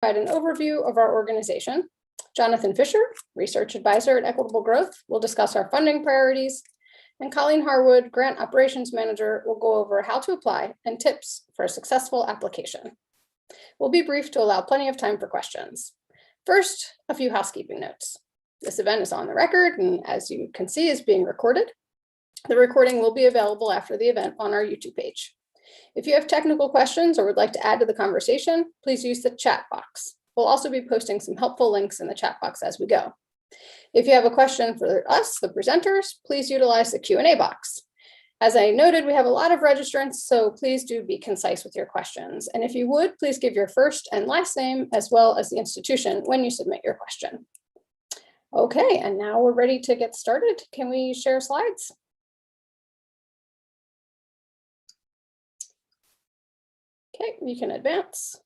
provide an overview of our organization. Jonathan Fisher, Research Advisor at Equitable Growth, will discuss our funding priorities. And Colleen Harwood, Grant Operations Manager, will go over how to apply and tips for a successful application. We'll be brief to allow plenty of time for questions. First, a few housekeeping notes. This event is on the record and, as you can see, is being recorded. The recording will be available after the event on our YouTube page. If you have technical questions or would like to add to the conversation, please use the chat box. We'll also be posting some helpful links in the chat box as we go. If you have a question for us, the presenters, please utilize the Q&A box. As I noted, we have a lot of registrants, so please do be concise with your questions. And if you would, please give your first and last name as well as the institution when you submit your question. Okay, and now we're ready to get started. Can we share slides? Okay, you can advance.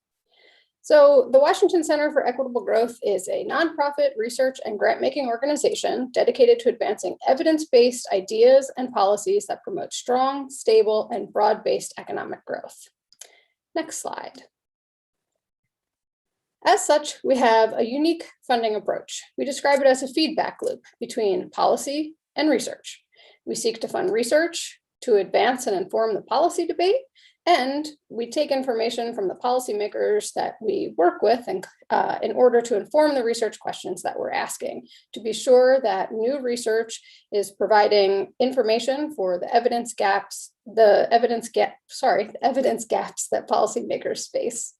So the Washington Center for Equitable Growth is a nonprofit research and grant-making organization dedicated to advancing evidence-based ideas and policies that promote strong, stable, and broad-based economic growth. Next slide. As such, we have a unique funding approach. We describe it as a feedback loop between policy and research. We seek to fund research to advance and inform the policy debate, and we take information from the policymakers that we work with and, in order to inform the research questions that we're asking, to be sure that new research is providing information for the evidence gaps that policymakers face.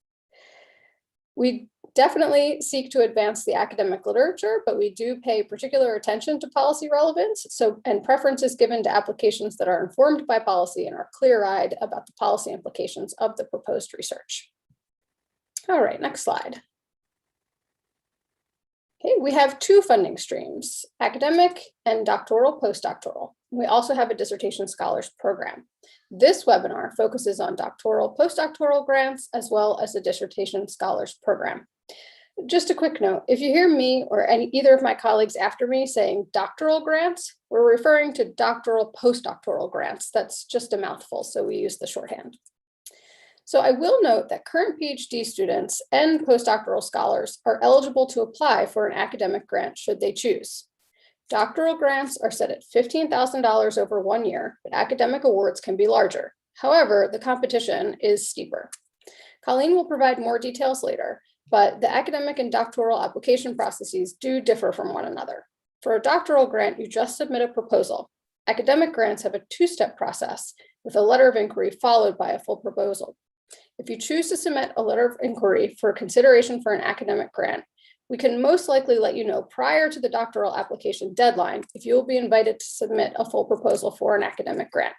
We definitely seek to advance the academic literature, but we do pay particular attention to policy relevance. And preference is given to applications that are informed by policy and are clear-eyed about the policy implications of the proposed research. All right, next slide. Okay, we have two funding streams, academic and doctoral postdoctoral. We also have a Dissertation Scholars program. This webinar focuses on doctoral postdoctoral grants as well as the Dissertation Scholars program. Just a quick note, if you hear me or either of my colleagues after me saying doctoral grants, we're referring to doctoral postdoctoral grants. That's just a mouthful, so we use the shorthand. So I will note that current PhD students and postdoctoral scholars are eligible to apply for an academic grant should they choose. Doctoral grants are set at $15,000 over 1 year, but academic awards can be larger. However, the competition is steeper. Colleen will provide more details later, but the academic and doctoral application processes do differ from one another. For a doctoral grant, you just submit a proposal. Academic grants have a two-step process with a letter of inquiry followed by a full proposal. If you choose to submit a letter of inquiry for consideration for an academic grant, we can most likely let you know prior to the doctoral application deadline if you will be invited to submit a full proposal for an academic grant.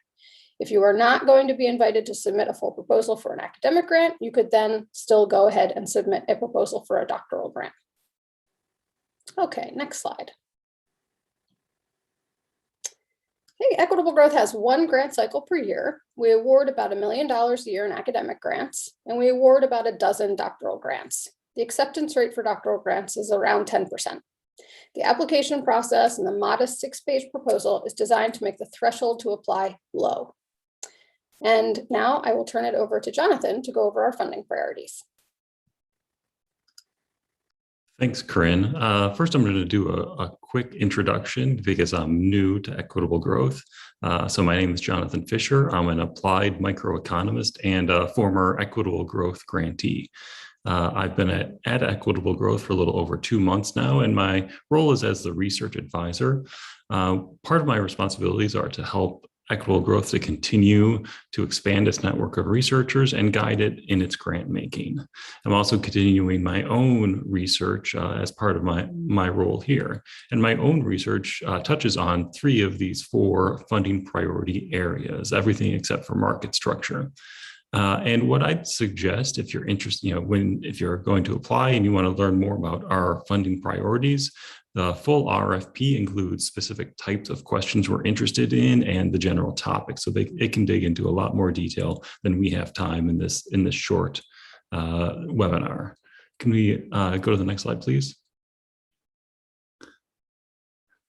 If you are not going to be invited to submit a full proposal for an academic grant, you could then still go ahead and submit a proposal for a doctoral grant. Okay, next slide. Okay, Equitable Growth has one grant cycle per year. We award about $1 million a year in academic grants, and we award about a dozen doctoral grants. The acceptance rate for doctoral grants is around 10%. The application process and the modest 6-page proposal is designed to make the threshold to apply low. And now I will turn it over to Jonathan to go over our funding priorities. Thanks, Corinne. First, I'm going to do a quick introduction because I'm new to Equitable Growth. So my name is Jonathan Fisher. I'm an applied microeconomist and a former Equitable Growth grantee. I've been at Equitable Growth for a little over 2 months now, and my role is as the research advisor. Part of my responsibilities are to help Equitable Growth to continue to expand its network of researchers and guide it in its grant making. I'm also continuing my own research as part of my role here. And my own research touches on 3 of these 4 funding priority areas, everything except for market structure. And what I'd suggest, if you're interested, if you're going to apply and you want to learn more about our funding priorities, the full RFP includes specific types of questions we're interested in and the general topic. So it can dig into a lot more detail than we have time in this short webinar. Can we go to the next slide, please?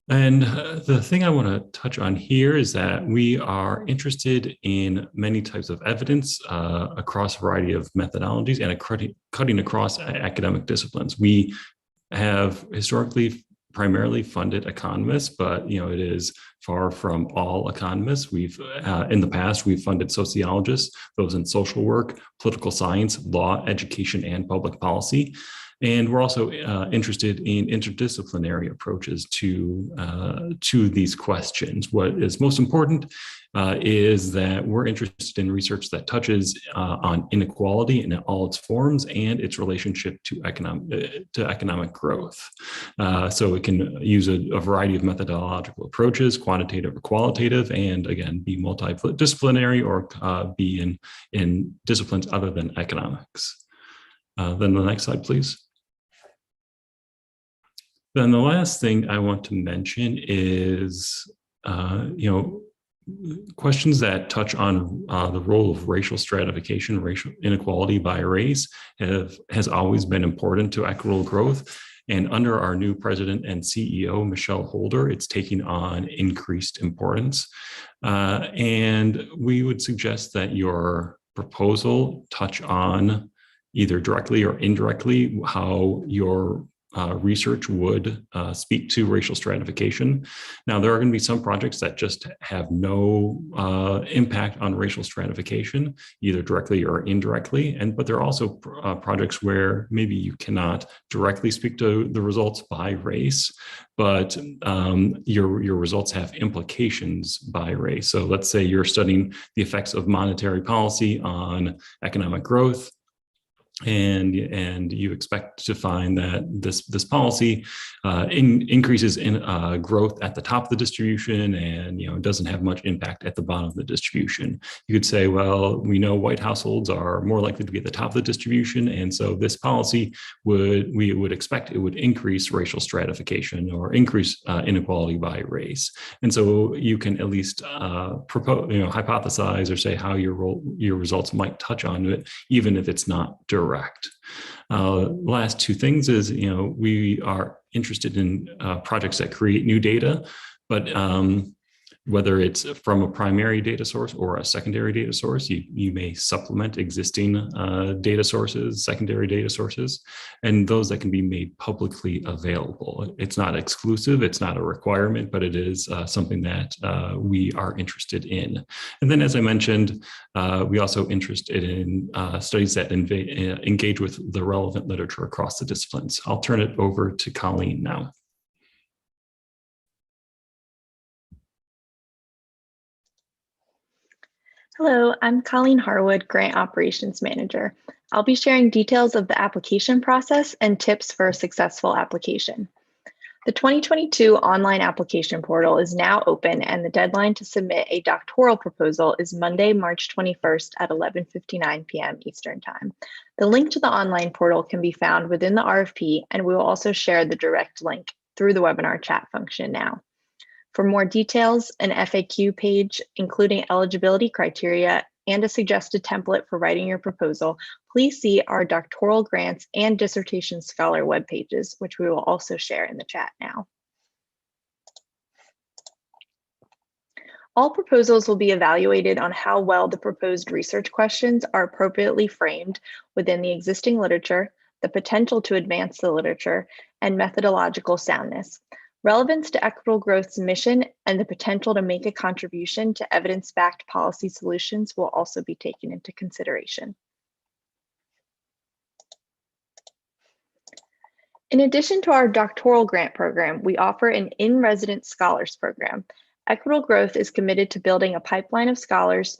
And the thing I want to touch on here is that we are interested in many types of evidence across a variety of methodologies and cutting across academic disciplines. We have historically primarily funded economists, but it is far from all economists. We've in the past we've funded sociologists, those in social work, political science, law, education, and public policy. And we're also interested in interdisciplinary approaches to these questions. What is most important is that we're interested in research that touches on inequality in all its forms and its relationship to economic growth. So it can use a variety of methodological approaches, quantitative or qualitative, and again, be multidisciplinary or be in disciplines other than economics. Then the next slide, please. Then the last thing I want to mention is, questions that touch on the role of racial stratification, racial inequality by race has always been important to equitable growth. And under our new president and CEO, Michelle Holder, it's taking on increased importance. And we would suggest that your proposal touch on either directly or indirectly how your research would speak to racial stratification. Now, there are going to be some projects that just have no impact on racial stratification, either directly or indirectly. But there are also projects where maybe you cannot directly speak to the results by race, but your results have implications by race. So let's say you're studying the effects of monetary policy on economic growth, and you expect to find that this policy increases in growth at the top of the distribution, and doesn't have much impact at the bottom of the distribution. You could say, well, we know white households are more likely to be at the top of the distribution, and so this policy we would expect it would increase racial stratification or increase inequality by race. And so you can at least propose, hypothesize or say how your results might touch on it, even if it's not direct. Last two things is, we are interested in projects that create new data, but whether it's from a primary data source or a secondary data source, you may supplement existing data sources, secondary data sources, and those that can be made publicly available. It's not exclusive, it's not a requirement, but it is something that we are interested in. And then, as I mentioned, we also interested in studies that engage with the relevant literature across the disciplines. I'll turn it over to Colleen now. Hello, I'm Colleen Harwood, Grant Operations Manager. I'll be sharing details of the application process and tips for a successful application. The 2022 online application portal is now open, and the deadline to submit a doctoral proposal is Monday, March 21st at 11:59 p.m. Eastern Time. The link to the online portal can be found within the RFP, and we will also share the direct link through the webinar chat function now. For more details, an FAQ page, including eligibility criteria and a suggested template for writing your proposal, please see our doctoral grants and dissertation scholar web pages, which we will also share in the chat now. All proposals will be evaluated on how well the proposed research questions are appropriately framed within the existing literature, the potential to advance the literature, and methodological soundness. Relevance to Equitable Growth's mission and the potential to make a contribution to evidence-backed policy solutions will also be taken into consideration. In addition to our doctoral grant program, we offer an in-residence scholars program. Equitable Growth is committed to building a pipeline of scholars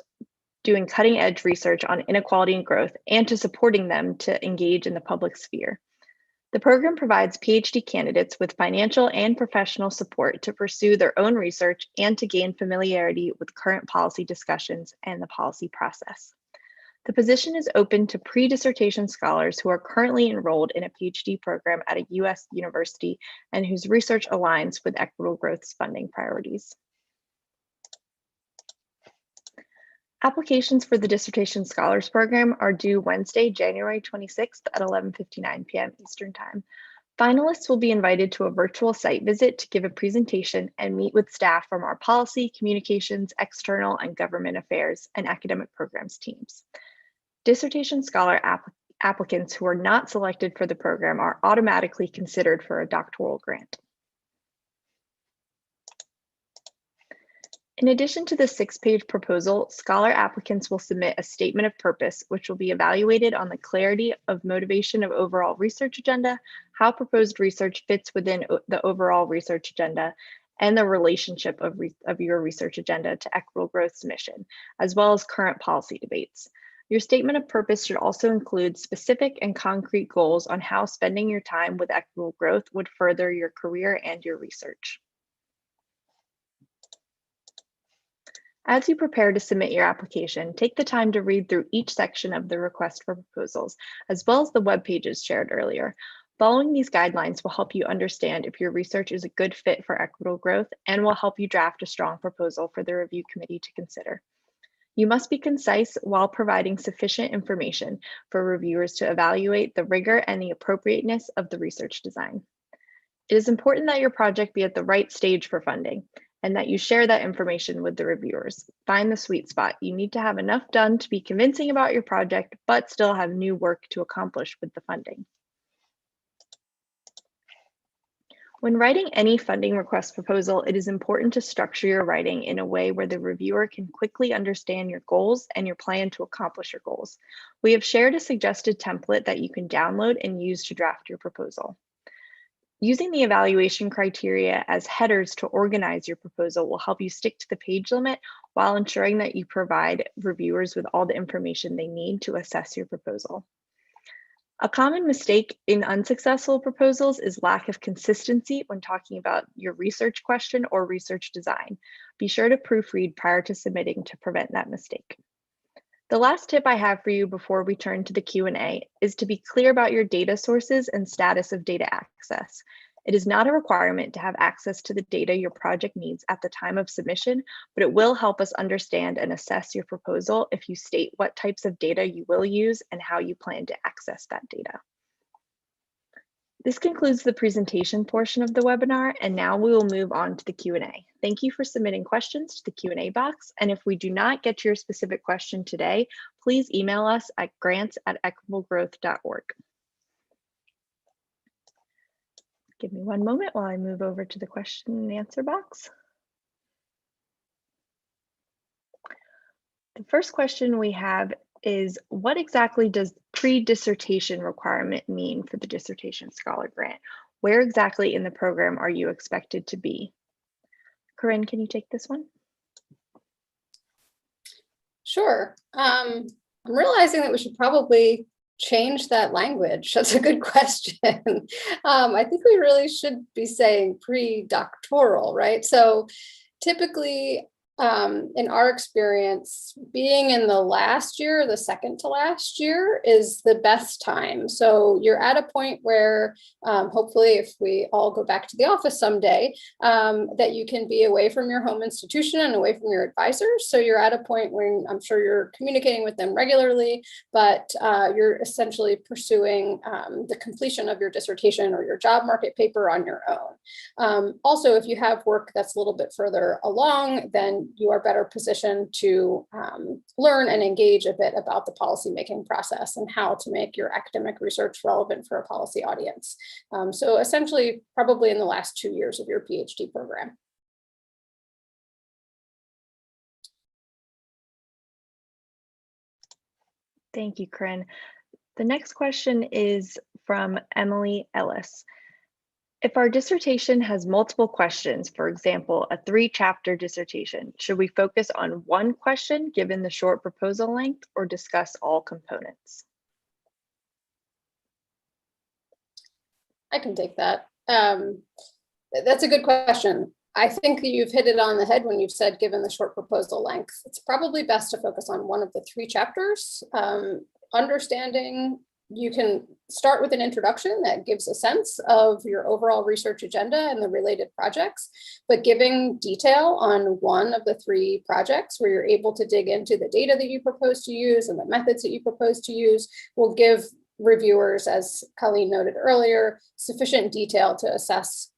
doing cutting-edge research on inequality and growth, and to supporting them to engage in the public sphere. The program provides PhD candidates with financial and professional support to pursue their own research and to gain familiarity with current policy discussions and the policy process. The position is open to pre-dissertation scholars who are currently enrolled in a PhD program at a U.S. university and whose research aligns with Equitable Growth's funding priorities. Applications for the Dissertation Scholars Program are due Wednesday, January 26th at 11:59 p.m. Eastern Time. Finalists will be invited to a virtual site visit to give a presentation and meet with staff from our policy, communications, external and government affairs, and academic programs teams. Dissertation scholar applicants who are not selected for the program are automatically considered for a doctoral grant. In addition to the 6-page proposal, scholar applicants will submit a statement of purpose, which will be evaluated on the clarity of motivation of overall research agenda, how proposed research fits within the overall research agenda, and the relationship of your research agenda to Equitable Growth's mission, as well as current policy debates. Your statement of purpose should also include specific and concrete goals on how spending your time with Equitable Growth would further your career and your research. As you prepare to submit your application, take the time to read through each section of the request for proposals, as well as the web pages shared earlier. Following these guidelines will help you understand if your research is a good fit for Equitable Growth and will help you draft a strong proposal for the review committee to consider. You must be concise while providing sufficient information for reviewers to evaluate the rigor and the appropriateness of the research design. It is important that your project be at the right stage for funding, and that you share that information with the reviewers. Find the sweet spot. You need to have enough done to be convincing about your project, but still have new work to accomplish with the funding. When writing any funding request proposal, it is important to structure your writing in a way where the reviewer can quickly understand your goals and your plan to accomplish your goals. We have shared a suggested template that you can download and use to draft your proposal. Using the evaluation criteria as headers to organize your proposal will help you stick to the page limit while ensuring that you provide reviewers with all the information they need to assess your proposal. A common mistake in unsuccessful proposals is lack of consistency when talking about your research question or research design. Be sure to proofread prior to submitting to prevent that mistake. The last tip I have for you before we turn to the Q&A is to be clear about your data sources and status of data access. It is not a requirement to have access to the data your project needs at the time of submission, but it will help us understand and assess your proposal if you state what types of data you will use and how you plan to access that data. This concludes the presentation portion of the webinar, and now we will move on to the Q&A. Thank you for submitting questions to the Q&A box, and if we do not get to your specific question today, please email us at grants@equitablegrowth.org. Give me one moment while I move over to the question and answer box. The first question we have is, what exactly does pre-dissertation requirement mean for the Dissertation Scholar Grant? Where exactly in the program are you expected to be? Corinne, can you take this one? Sure. I'm realizing that we should probably change that language. That's a good question. I think we really should be saying pre-doctoral, right? So typically, in our experience, being in the last year, the second to last year is the best time. So you're at a point where hopefully if we all go back to the office someday, that you can be away from your home institution and away from your advisors. So you're at a point when I'm sure you're communicating with them regularly, but you're essentially pursuing the completion of your dissertation or your job market paper on your own. Also, if you have work that's a little bit further along, then you are better positioned to learn and engage a bit about the policymaking process and how to make your academic research relevant for a policy audience. So essentially, probably in the last 2 years of your PhD program. Thank you, Corinne. The next question is from Emily Ellis. If our dissertation has multiple questions, for example, a 3-chapter dissertation, should we focus on one question given the short proposal length or discuss all components? I can take that. That's a good question. I think that you've hit it on the head when you've said, given the short proposal length, it's probably best to focus on one of the 3 chapters. Understanding, you can start with an introduction that gives a sense of your overall research agenda and the related projects, but giving detail on one of the 3 projects where you're able to dig into the data that you propose to use and the methods that you propose to use will give reviewers, as Colleen noted earlier, sufficient detail to assess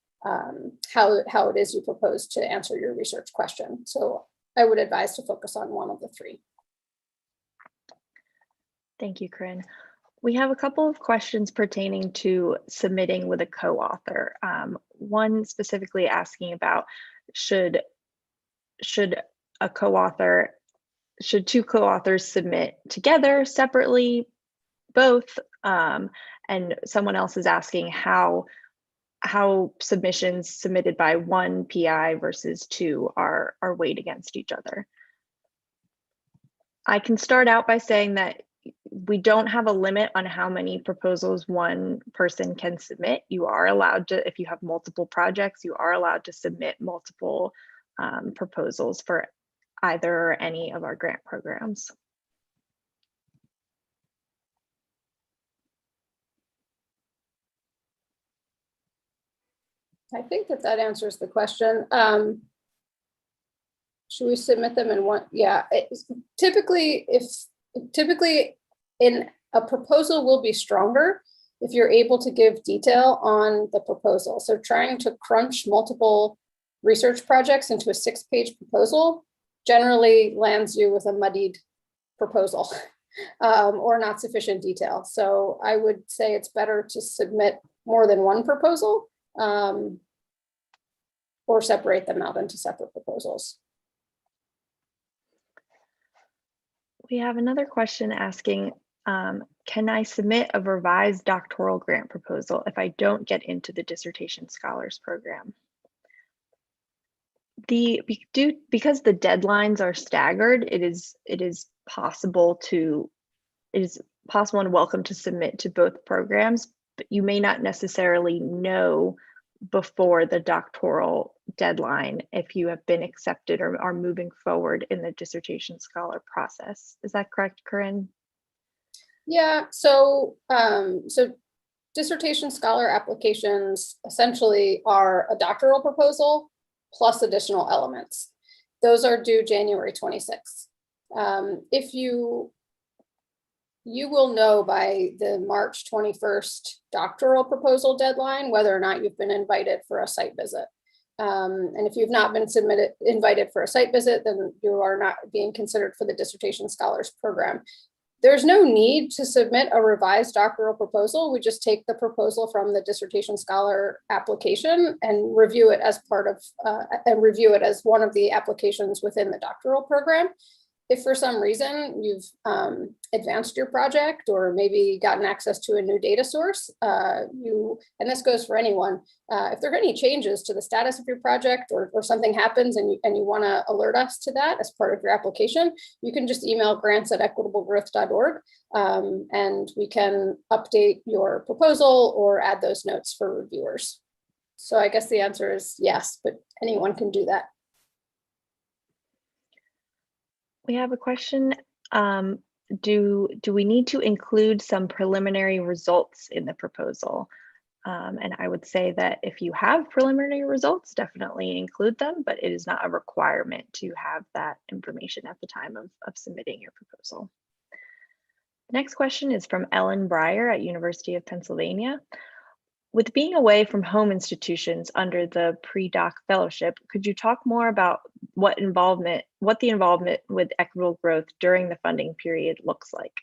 how it is you propose to answer your research question. So I would advise to focus on one of the three. Thank you, Corinne. We have a couple of questions pertaining to submitting with a co-author. One specifically asking about should two co-authors submit together, separately, both? And someone else is asking how submissions submitted by one PI versus two are weighed against each other. I can start out by saying that we don't have a limit on how many proposals one person can submit. You are allowed to, if you have multiple projects, you are allowed to submit multiple proposals for either or any of our grant programs. I think that answers the question. Should we submit them in one? Yeah, typically in a proposal will be stronger if you're able to give detail on the proposal. So trying to crunch multiple research projects into a 6-page proposal generally lands you with a muddied proposal or not sufficient detail. So I would say it's better to submit more than one proposal or separate them out into separate proposals. We have another question asking, can I submit a revised doctoral grant proposal if I don't get into the Dissertation Scholars program? Because the deadlines are staggered, it is possible and welcome to submit to both programs, but you may not necessarily know before the doctoral deadline if you have been accepted or are moving forward in the dissertation scholar process. Is that correct, Corinne? Yeah, so dissertation scholar applications essentially are a doctoral proposal plus additional elements. Those are due January 26th. If you will know by the March 21st doctoral proposal deadline whether or not you've been invited for a site visit. And if you've not been invited for a site visit, then you are not being considered for the Dissertation Scholars program. There's no need to submit a revised doctoral proposal. We just take the proposal from the Dissertation Scholar application and review it as as one of the applications within the doctoral program. If for some reason you've advanced your project or maybe gotten access to a new data source, and this goes for anyone, if there are any changes to the status of your project or something happens and you want to alert us to that as part of your application, you can just email grants@equitablegrowth.org and we can update your proposal or add those notes for reviewers. So I guess the answer is yes, but anyone can do that. We have a question. Do we need to include some preliminary results in the proposal? And I would say that if you have preliminary results, definitely include them, but it is not a requirement to have that information at the time of submitting your proposal. The next question is from Ellen Breyer at University of Pennsylvania. With being away from home institutions under the pre-doc fellowship, could you talk more about what the involvement with Equitable Growth during the funding period looks like?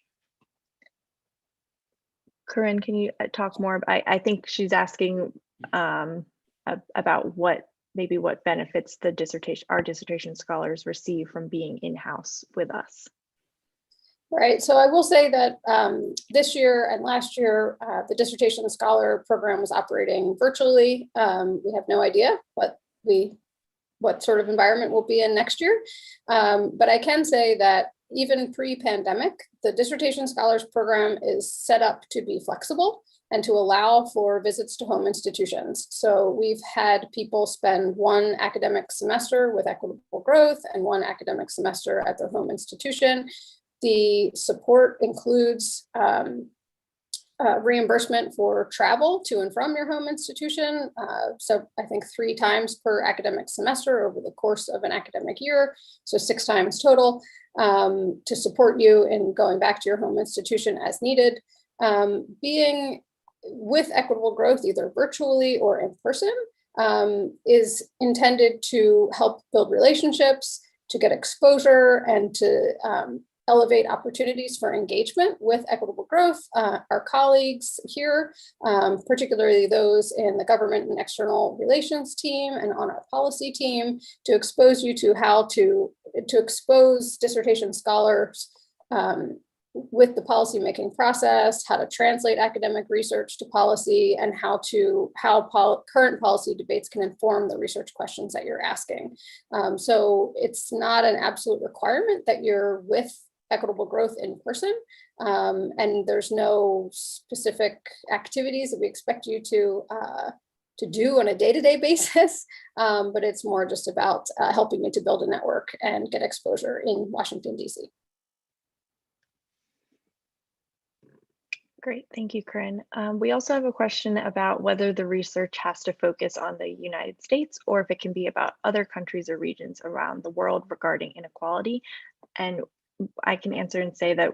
Corinne, can you talk more? I think she's asking about what benefits our dissertation scholars receive from being in-house with us. Right, so I will say that this year and last year, the Dissertation Scholar program was operating virtually. We have no idea what sort of environment we'll be in next year. But I can say that even pre-pandemic, the Dissertation Scholars program is set up to be flexible and to allow for visits to home institutions. So we've had people spend one academic semester with Equitable Growth and one academic semester at their home institution. The support includes reimbursement for travel to and from your home institution. So I think 3 times per academic semester over the course of an academic year. So 6 times total to support you in going back to your home institution as needed. Being with Equitable Growth, either virtually or in person, is intended to help build relationships, to get exposure, and to elevate opportunities for engagement with Equitable Growth. Our colleagues here, particularly those in the government and external relations team and on our policy team, to expose you to how to expose dissertation scholars with the policymaking process, how to translate academic research to policy, and how current policy debates can inform the research questions that you're asking. So it's not an absolute requirement that you're with Equitable Growth in person, and there's no specific activities that we expect you to do on a day-to-day basis, but it's more just about helping you to build a network and get exposure in Washington, D.C. Great, thank you, Corinne. We also have a question about whether the research has to focus on the United States or if it can be about other countries or regions around the world regarding inequality. And I can answer and say that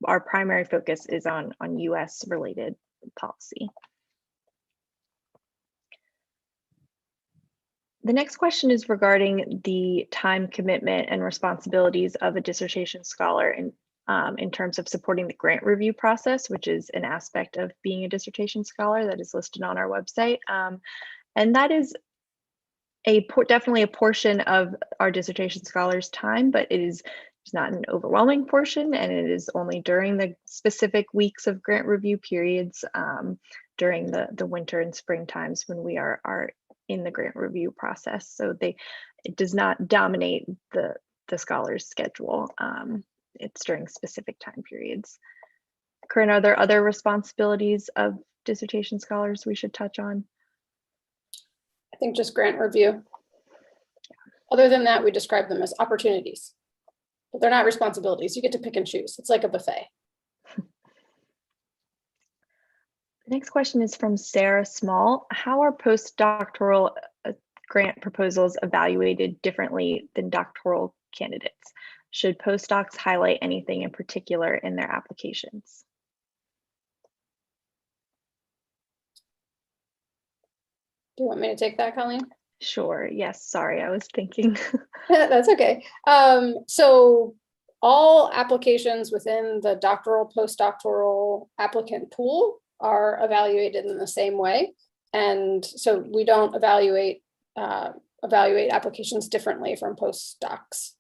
our primary focus is on US related policy. The next question is regarding the time commitment and responsibilities of a dissertation scholar in terms of supporting the grant review process, which is an aspect of being a dissertation scholar that is listed on our website. And that is definitely a portion of our dissertation scholars' time, but it's not an overwhelming portion, and it is only during the specific weeks of grant review periods during the winter and spring times when we are in the grant review process. So it does not dominate the scholar's schedule. It's during specific time periods. Corinne, are there other responsibilities of dissertation scholars we should touch on? I think just grant review. Other than that, we describe them as opportunities, but they're not responsibilities. You get to pick and choose. It's like a buffet. The next question is from Sarah Small. How are postdoctoral grant proposals evaluated differently than doctoral candidates? Should postdocs highlight anything in particular in their applications? Do you want me to take that, Colleen? Sure, yes, sorry, I was thinking. That's okay. So all applications within the doctoral, postdoctoral applicant pool are evaluated in the same way. And so we don't evaluate applications differently from postdocs.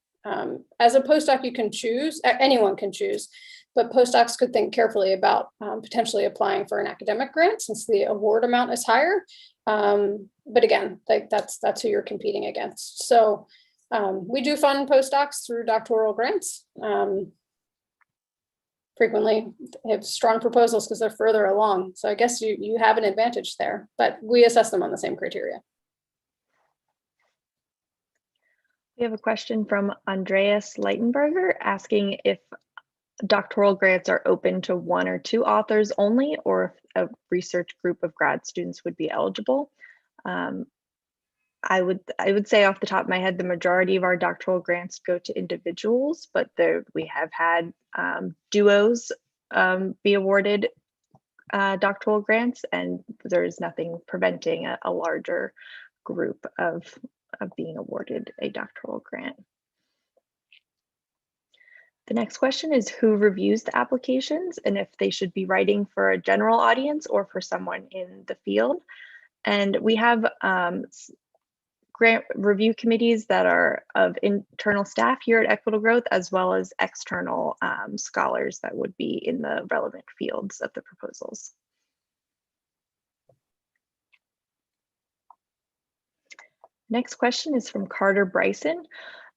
As a postdoc, you can choose, anyone can choose, but postdocs could think carefully about potentially applying for an academic grant since the award amount is higher. But again, that's who you're competing against. So we do fund postdocs through doctoral grants. Frequently have strong proposals because they're further along. So I guess you have an advantage there, but we assess them on the same criteria. We have a question from Andreas Leitenberger asking if doctoral grants are open to 1 or 2 authors only, or if a research group of grad students would be eligible. I would say off the top of my head, the majority of our doctoral grants go to individuals, but we have had duos be awarded doctoral grants, and there is nothing preventing a larger group of being awarded a doctoral grant. The next question is who reviews the applications and if they should be writing for a general audience or for someone in the field. And we have grant review committees that are of internal staff here at Equitable Growth, as well as external scholars that would be in the relevant fields of the proposals. Next question is from Carter Bryson.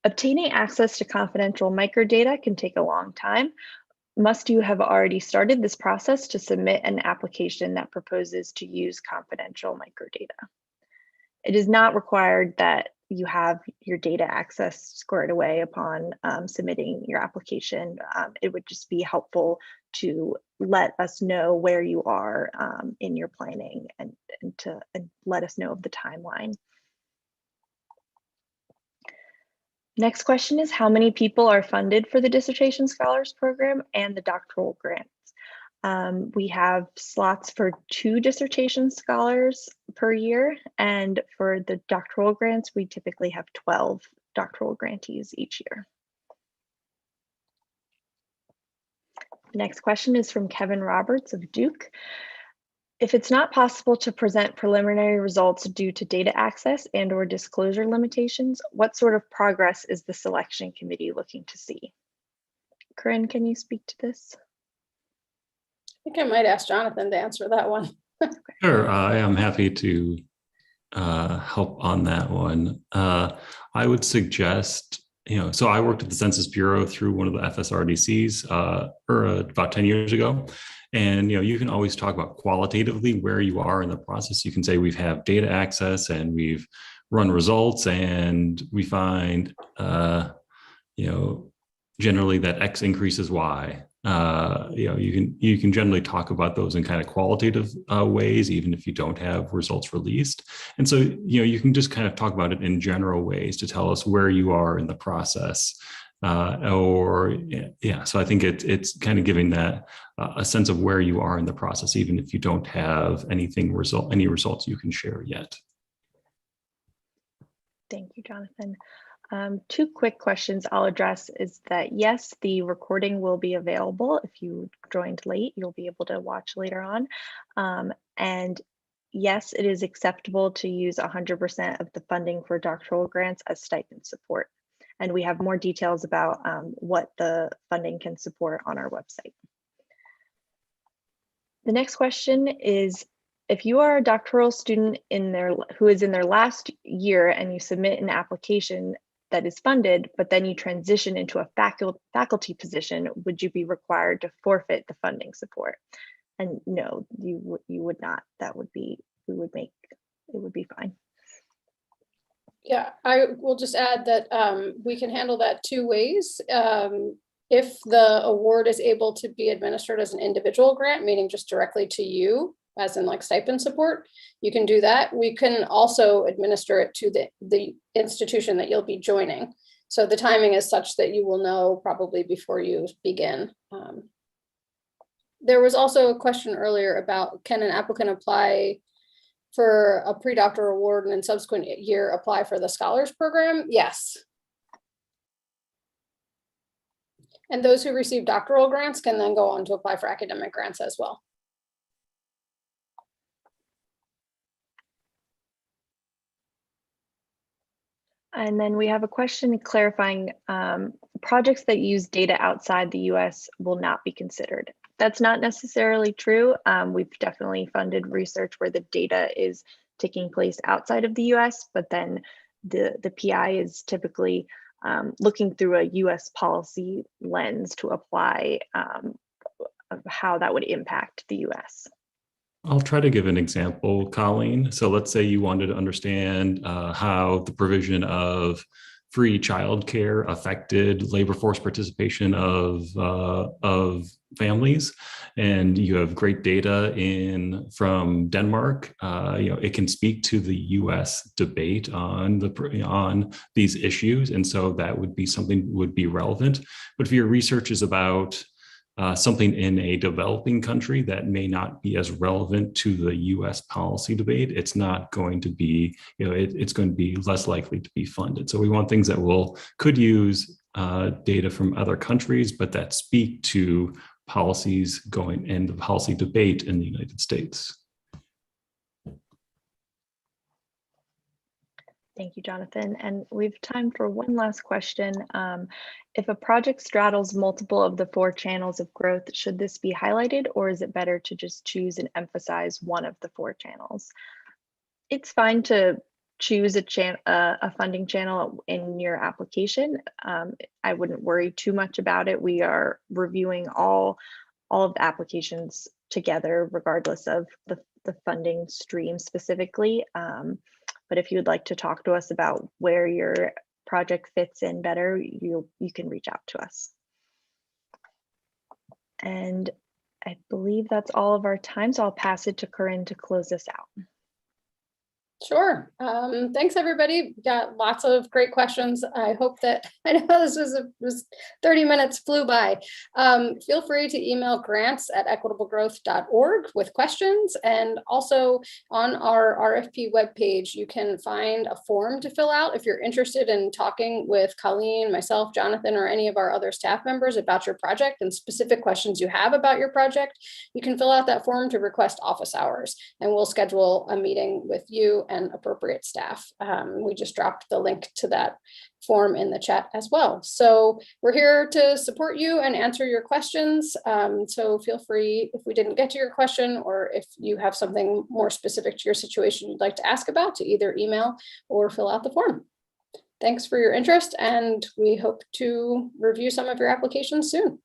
Obtaining access to confidential microdata can take a long time. Must you have already started this process to submit an application that proposes to use confidential microdata? It is not required that you have your data access squared away upon submitting your application. It would just be helpful to let us know where you are in your planning and let us know of the timeline. Next question is how many people are funded for the Dissertation Scholars Program and the doctoral grants? We have slots for 2 dissertation scholars per year, and for the doctoral grants, we typically have 12 doctoral grantees each year. The next question is from Kevin Roberts of Duke. If it's not possible to present preliminary results due to data access and/or disclosure limitations, what sort of progress is the selection committee looking to see? Corinne, can you speak to this? I think I might ask Jonathan to answer that one. Sure, I am happy to help on that one. I would suggest, so I worked at the Census Bureau through one of the FSRDCs about 10 years ago. And you can always talk about qualitatively where you are in the process. You can say we have data access and we've run results and we find generally that X increases Y. You can generally talk about those in kind of qualitative ways, even if you don't have results released. And so you can just kind of talk about it in general ways to tell us where you are in the process. So I think it's kind of giving that a sense of where you are in the process, even if you don't have any results you can share yet. Thank you, Jonathan. 2 quick questions I'll address is that yes, the recording will be available. If you joined late, you'll be able to watch later on. And yes, it is acceptable to use 100% of the funding for doctoral grants as stipend support. And we have more details about what the funding can support on our website. The next question is, if you are a doctoral student who is in their last year and you submit an application that is funded, but then you transition into a faculty position, would you be required to forfeit the funding support? And no, you would not. It would be fine. Yeah, I will just add that we can handle that 2 ways. If the award is able to be administered as an individual grant, meaning just directly to you, as in like stipend support, you can do that. We can also administer it to the institution that you'll be joining. So the timing is such that you will know probably before you begin. There was also a question earlier about, can an applicant apply for a pre-doctoral award and in subsequent year apply for the scholars program? Yes. And those who receive doctoral grants can then go on to apply for academic grants as well. And then we have a question clarifying projects that use data outside the US will not be considered. That's not necessarily true. We've definitely funded research where the data is taking place outside of the US, but then the PI is typically looking through a US policy lens to apply of how that would impact the US. I'll try to give an example, Colleen. So let's say you wanted to understand how the provision of free childcare affected labor force participation of families, and you have great data from Denmark. It can speak to the U.S. debate on these issues, and so that would be something would be relevant. But if your research is about something in a developing country that may not be as relevant to the U.S. policy debate, it's not going to be, it's going to be less likely to be funded. So we want things that could use data from other countries, but that speak to policies going in the policy debate in the United States. Thank you, Jonathan. And we have time for one last question. If a project straddles multiple of the 4 channels of growth, should this be highlighted, or is it better to just choose and emphasize one of the 4 channels? It's fine to choose a funding channel in your application. I wouldn't worry too much about it. We are reviewing all of the applications together, regardless of the funding stream specifically. But if you'd like to talk to us about where your project fits in better, you can reach out to us. And I believe that's all of our time, so I'll pass it to Corinne to close this out. Sure. Thanks, everybody. We got lots of great questions. I hope that, I know this was 30 minutes flew by. Feel free to email grants@equitablegrowth.org with questions. And also on our RFP webpage, you can find a form to fill out if you're interested in talking with Colleen, myself, Jonathan, or any of our other staff members about your project and specific questions you have about your project. You can fill out that form to request office hours, and we'll schedule a meeting with you and appropriate staff. We just dropped the link to that form in the chat as well. So we're here to support you and answer your questions. So feel free, if we didn't get to your question, or if you have something more specific to your situation you'd like to ask about, to either email or fill out the form. Thanks for your interest, and we hope to review some of your applications soon.